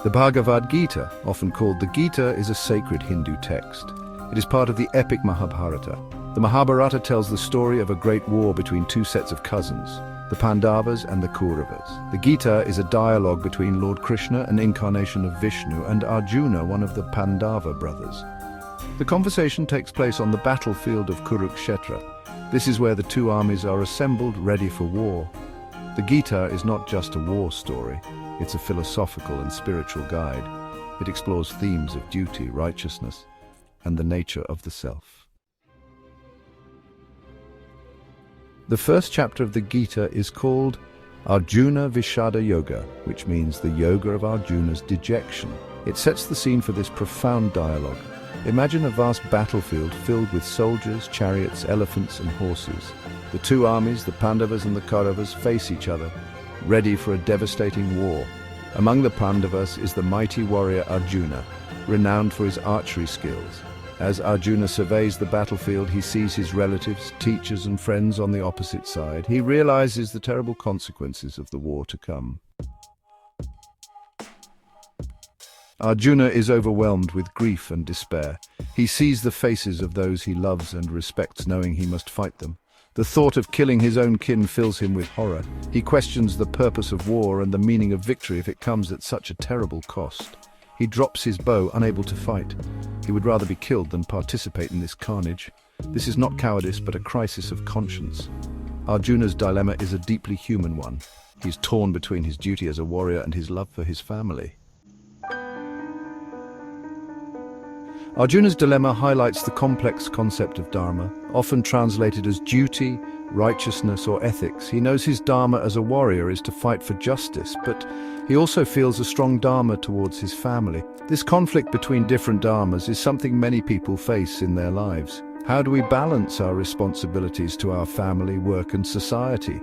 The Bhagavad Gita, often called the Gita, is a sacred Hindu text. It is part of the epic Mahabharata. The Mahabharata tells the story of a great war between two sets of cousins, the Pandavas and the Kauravas. The Gita is a dialogue between Lord Krishna, an incarnation of Vishnu, and Arjuna, one of the Pandava brothers. The conversation takes place on the battlefield of Kurukshetra. This is where the two armies are assembled, ready for war. The Gita is not just a war story, it's a philosophical and spiritual guide. It explores themes of duty, righteousness, and the nature of the self. The first chapter of the Gita is called Arjuna Vishada Yoga, which means the yoga of Arjuna's dejection. It sets the scene for this profound dialogue. Imagine a vast battlefield filled with soldiers, chariots, elephants, and horses. The two armies, the Pandavas and the Kauravas, face each other, ready for a devastating war. Among the Pandavas is the mighty warrior Arjuna, renowned for his archery skills. As Arjuna surveys the battlefield, he sees his relatives, teachers, and friends on the opposite side. He realizes the terrible consequences of the war to come. Arjuna is overwhelmed with grief and despair. He sees the faces of those he loves and respects, knowing he must fight them. The thought of killing his own kin fills him with horror. He questions the purpose of war and the meaning of victory if it comes at such a terrible cost. He drops his bow, unable to fight. He would rather be killed than participate in this carnage. This is not cowardice, but a crisis of conscience. Arjuna's dilemma is a deeply human one. He's torn between his duty as a warrior and his love for his family. Arjuna's dilemma highlights the complex concept of dharma, often translated as duty, righteousness, or ethics. He knows his dharma as a warrior is to fight for justice, but he also feels a strong dharma towards his family. This conflict between different dharmas is something many people face in their lives. How do we balance our responsibilities to our family, work, and society?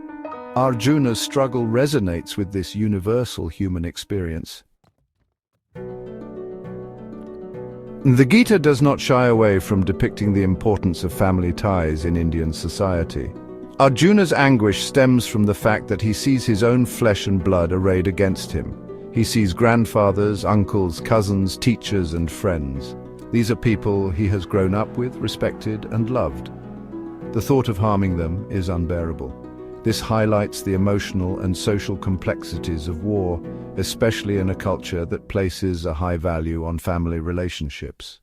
Arjuna's struggle resonates with this universal human experience. The Gita does not shy away from depicting the importance of family ties in Indian society. Arjuna's anguish stems from the fact that he sees his own flesh and blood arrayed against him. He sees grandfathers, uncles, cousins, teachers, and friends. These are people he has grown up with, respected, and loved. The thought of harming them is unbearable. This highlights the emotional and social complexities of war, especially in a culture that places a high value on family relationships.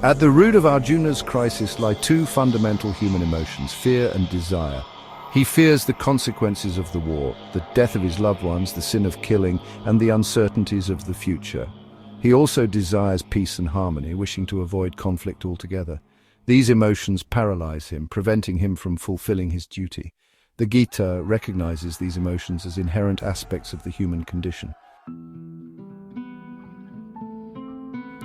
At the root of Arjuna's crisis lie two fundamental human emotions, fear and desire. He fears the consequences of the war, the death of his loved ones, the sin of killing, and the uncertainties of the future. He also desires peace and harmony, wishing to avoid conflict altogether. These emotions paralyze him, preventing him from fulfilling his duty. The Gita recognizes these emotions as inherent aspects of the human condition.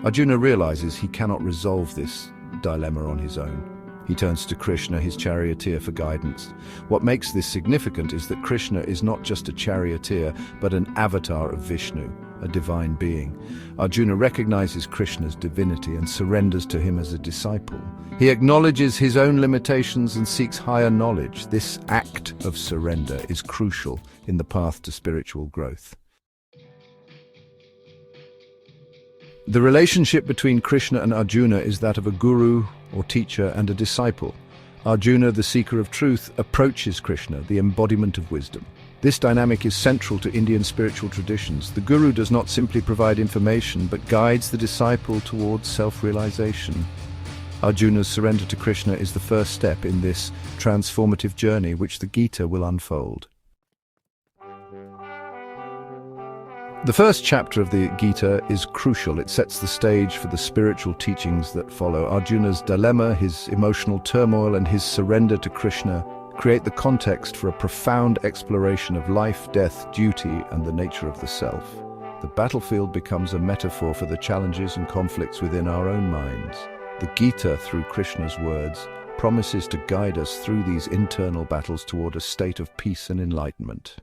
Arjuna realizes he cannot resolve this dilemma on his own. He turns to Krishna, his charioteer, for guidance. What makes this significant is that Krishna is not just a charioteer, but an avatar of Vishnu, a divine being. Arjuna recognizes Krishna's divinity and surrenders to him as a disciple. He acknowledges his own limitations and seeks higher knowledge. This act of surrender is crucial in the path to spiritual growth. The relationship between Krishna and Arjuna is that of a guru or teacher and a disciple. Arjuna, the seeker of truth, approaches Krishna, the embodiment of wisdom. This dynamic is central to Indian spiritual traditions. The guru does not simply provide information, but guides the disciple towards self-realization. Arjuna's surrender to Krishna is the first step in this transformative journey which the Gita will unfold. The first chapter of the Gita is crucial. It sets the stage for the spiritual teachings that follow. Arjuna's dilemma, his emotional turmoil, and his surrender to Krishna create the context for a profound exploration of life, death, duty, and the nature of the self. The battlefield becomes a metaphor for the challenges and conflicts within our own minds. The Gita, through Krishna's words, promises to guide us through these internal battles toward a state of peace and enlightenment.